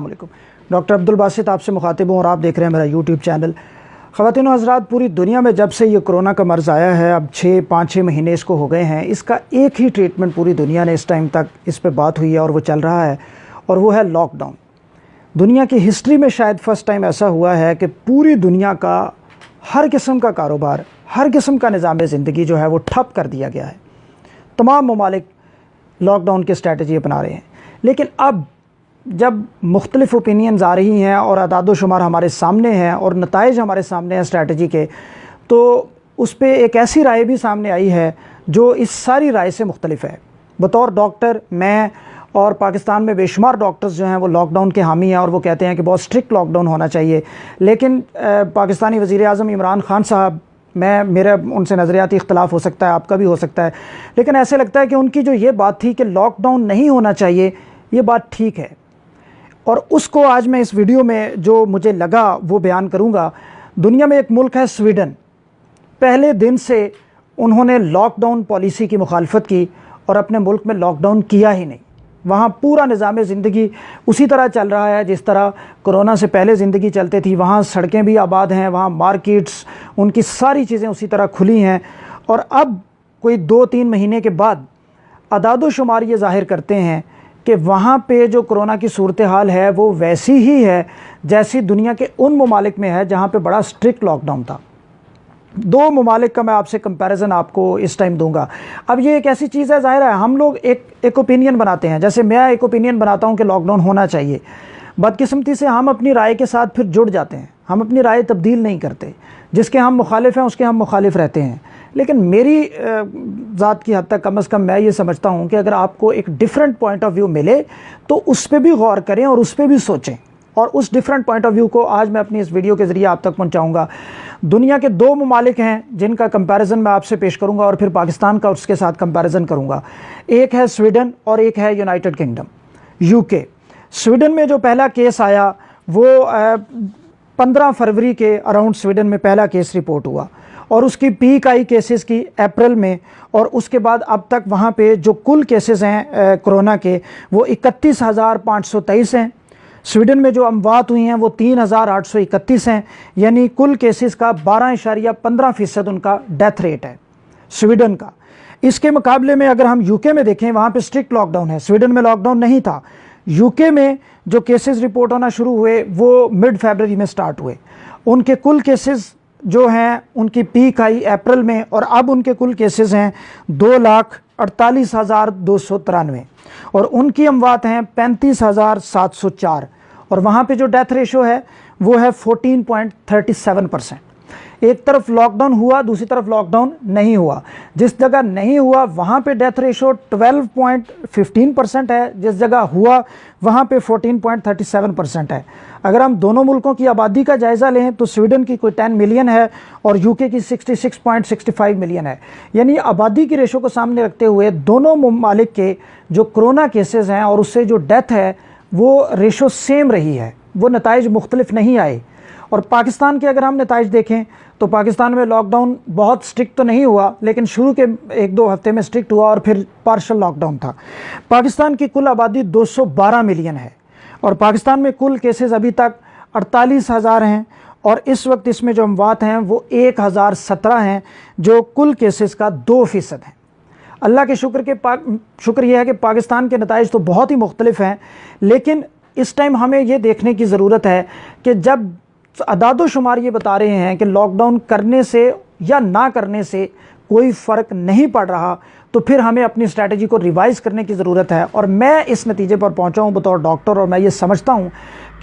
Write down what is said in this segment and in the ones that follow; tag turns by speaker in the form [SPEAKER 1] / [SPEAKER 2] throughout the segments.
[SPEAKER 1] अस्सलामुअलैकुम। डॉक्टर अब्दुल बासित आपसे मुखातिब हूँ और आप देख रहे हैं मेरा यूट्यूब चैनल। ख़वातीन व हज़रात, पूरी दुनिया में जब से ये कोरोना का मर्ज़ आया है, अब 5-6 महीने इसको हो गए हैं, इसका एक ही ट्रीटमेंट पूरी दुनिया ने इस टाइम तक इस पे बात हुई है और वो चल रहा है, और वो है लॉकडाउन। दुनिया की हिस्ट्री में शायद फ़र्स्ट टाइम ऐसा हुआ है कि पूरी दुनिया का हर किस्म का कारोबार, हर किस्म का निज़ाम ज़िंदगी जो है वो ठप कर दिया गया है। तमाम ममालिक लॉकडाउन की स्ट्रैटेजी अपना रहे हैं, लेकिन अब जब मुख्तलिफ़ ओपिनियंस आ रही हैं और अदाद शुमार हमारे सामने हैं और नताइज हमारे सामने हैं स्ट्रैटेजी के, तो उस पर एक ऐसी राय भी सामने आई है जो इस सारी राय से मुख्तलिफ है। बतौर डॉक्टर मैं और पाकिस्तान में बेशुमार डॉक्टर्स जो हैं वो लॉकडाउन के हामी हैं और वो कहते हैं कि बहुत स्ट्रिक्ट लॉकडाउन होना चाहिए, लेकिन पाकिस्तानी वज़ीर आज़म इमरान खान साहब, मेरा उनसे नज़रियाती इख्तलाफ हो सकता है, आपका भी हो सकता है, लेकिन ऐसे लगता है कि उनकी जो ये बात थी कि लॉकडाउन नहीं होना चाहिए, ये बात ठीक है। और उसको आज मैं इस वीडियो में जो मुझे लगा वो बयान करूंगा। दुनिया में एक मुल्क है स्वीडन, पहले दिन से उन्होंने लॉकडाउन पॉलिसी की मुखालफत की और अपने मुल्क में लॉकडाउन किया ही नहीं। वहाँ पूरा निज़ाम ज़िंदगी उसी तरह चल रहा है जिस तरह कोरोना से पहले ज़िंदगी चलती थी। वहाँ सड़कें भी आबाद हैं, वहाँ मार्केट्स, उनकी सारी चीज़ें उसी तरह खुली हैं। और अब कोई 2-3 महीने के बाद अदाद शुमार ये ज़ाहिर करते हैं कि वहाँ पे जो कोरोना की सूरत हाल है वो वैसी ही है जैसी दुनिया के उन ममालिक में है जहाँ पे बड़ा स्ट्रिक्ट लॉकडाउन था। 2 ममालिक का मैं आपसे कंपैरिजन आपको इस टाइम दूंगा। अब ये एक ऐसी चीज़ है, ज़ाहिर है हम लोग एक ओपिनियन बनाते हैं, जैसे मैं एक ओपिनियन बनाता हूँ कि लॉकडाउन होना चाहिए। बदकिस्मती से हम अपनी राय के साथ फिर जुड़ जाते हैं, हम अपनी राय तब्दील नहीं करते। जिसके हम मुखालिफ हैं उसके हम मुखालिफ रहते हैं। लेकिन मेरी ज़ात की हद तक कम अज़ कम मैं ये समझता हूँ कि अगर आपको एक डिफरेंट पॉइंट ऑफ व्यू मिले तो उस पर भी गौर करें और उस पर भी सोचें, और उस डिफरेंट पॉइंट ऑफ व्यू को आज मैं अपनी इस वीडियो के ज़रिए आप तक पहुँचाऊँगा। दुनिया के 2 ममालिक हैं जिनका कंपैरिजन मैं आपसे पेश करूँगा और फिर पाकिस्तान का उसके साथ कंपैरिजन करूँगा। एक है स्वीडन और एक है यूनाइटेड किंगडम, यूके। स्वीडन में जो पहला केस आया वो 15 फरवरी के अराउंड स्वीडन में पहला केस रिपोर्ट हुआ और उसकी पीक आई केसेस की अप्रैल में, और उसके बाद अब तक वहाँ पे जो कुल केसेस हैं कोरोना के वो 31,523 हैं। स्वीडन में जो अमवात हुई हैं वो 3,831 हैं, यानी कुल केसेस का 12.15% उनका डेथ रेट है स्वीडन का। इसके मुकाबले में अगर हम यूके में देखें, वहाँ पे स्ट्रिक्ट लॉकडाउन है, स्वीडन में लॉकडाउन नहीं था। यूके में जो केसेस रिपोर्ट होना शुरू हुए वो मिड फरवरी में स्टार्ट हुए। उनके कुल केसेस जो हैं उनकी पीक आई अप्रैल में और अब उनके कुल केसेस हैं 2,48,293 और उनकी अमवात हैं 35,704 और वहाँ पे जो डेथ रेशो है वो है 14.37%। एक तरफ लॉकडाउन हुआ, दूसरी तरफ लॉकडाउन नहीं हुआ। जिस जगह नहीं हुआ वहाँ पे डेथ रेशो 12.15% है, जिस जगह हुआ वहाँ पे 14.37% है। अगर हम दोनों मुल्कों की आबादी का जायज़ा लें तो स्वीडन की कोई 10 मिलियन है और यूके की 66.65 मिलियन है। यानी आबादी की रेशो को सामने रखते हुए दोनों ममालिक के जो कोरोना केसेस हैं और उससे जो डेथ है वो रेशो सेम रही है, वो नताइज मुख्तलिफ नहीं आए। और पाकिस्तान के अगर हम नताइज देखें तो पाकिस्तान में लॉकडाउन बहुत स्ट्रिक्ट तो नहीं हुआ, लेकिन शुरू के 1-2 हफ्ते में स्ट्रिक्ट हुआ और फिर पार्शल लॉकडाउन था। पाकिस्तान की कुल आबादी 212 मिलियन है और पाकिस्तान में कुल केसेस अभी तक 48,000 हैं और इस वक्त इसमें जो अमवात हैं वो 1,017 हैं, जो कुल केसेस का 2% है। अल्लाह के शुक्र यह है कि पाकिस्तान के नताइज तो बहुत ही मुख्तलिफ हैं, लेकिन इस टाइम हमें ये देखने की ज़रूरत है कि जब अदाद शुमार ये बता रहे हैं कि लॉकडाउन करने से या ना करने से कोई फ़र्क नहीं पड़ रहा, तो फिर हमें अपनी स्ट्रैटेजी को रिवाइज़ करने की ज़रूरत है। और मैं इस नतीजे पर पहुंचा हूं बतौर डॉक्टर, और मैं ये समझता हूं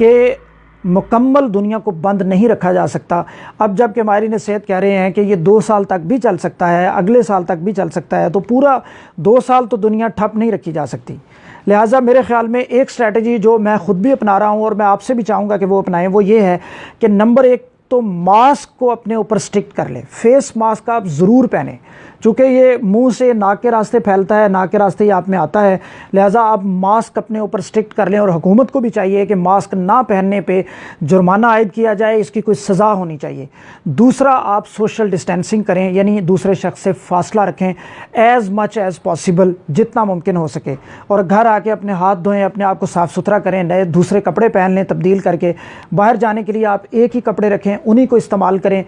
[SPEAKER 1] कि मुकम्मल दुनिया को बंद नहीं रखा जा सकता। अब जबकि माहिरीन सेहत कह रहे हैं कि ये 2 साल तक भी चल सकता है, अगले साल तक भी चल सकता है, तो पूरा 2 साल तो दुनिया ठप नहीं रखी जा सकती। लिहाजा मेरे ख़्याल में एक स्ट्रैटेजी जो मैं ख़ुद भी अपना रहा हूँ और मैं आपसे भी चाहूँगा कि वो अपनाएं, वो ये है कि नंबर 1 तो मास्क को अपने ऊपर स्ट्रिक्ट कर लें। फेस मास्क आप ज़रूर पहने, चूँकि ये मुंह से नाक के रास्ते फैलता है, नाक के रास्ते ही आप में आता है, लिहाजा आप मास्क अपने ऊपर स्ट्रिक्ट कर लें और हुकूमत को भी चाहिए कि मास्क ना पहनने पे जुर्माना आयद किया जाए, इसकी कोई सज़ा होनी चाहिए। दूसरा, आप सोशल डिस्टेंसिंग करें, यानी दूसरे शख्स से फासला रखें एज़ मच एज़ पॉसिबल, जितना मुमकिन हो सके, और घर आके अपने हाथ धोएं, अपने आप को साफ़ सुथरा करें, नए दूसरे कपड़े पहन लें तब्दील करके। बाहर जाने के लिए आप एक ही कपड़े रखें, उन्हीं को इस्तेमाल करें,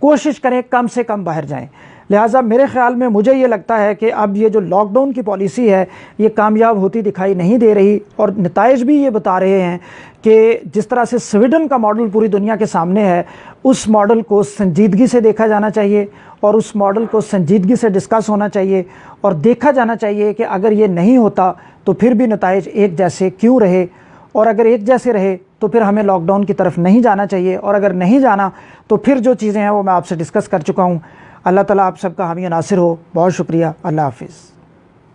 [SPEAKER 1] कोशिश करें कम से कम बाहर जाएं। लिहाजा मेरे ख़्याल में मुझे ये लगता है कि अब ये जो लॉकडाउन की पॉलिसी है ये कामयाब होती दिखाई नहीं दे रही, और नताइज भी ये बता रहे हैं कि जिस तरह से स्वीडन का मॉडल पूरी दुनिया के सामने है, उस मॉडल को संजीदगी से देखा जाना चाहिए और उस मॉडल को संजीदगी से डिस्कस होना चाहिए, और देखा जाना चाहिए कि अगर ये नहीं होता तो फिर भी नताइज एक जैसे क्यों रहे, और अगर एक जैसे रहे तो फिर हमें लॉकडाउन की तरफ नहीं जाना चाहिए, और अगर नहीं जाना तो फिर जो चीज़ें हैं वो मैं आपसे डिस्कस कर चुका हूँ। अल्लाह ताला आप सबका हामी नासिर हो। बहुत शुक्रिया। अल्लाह हाफिज़।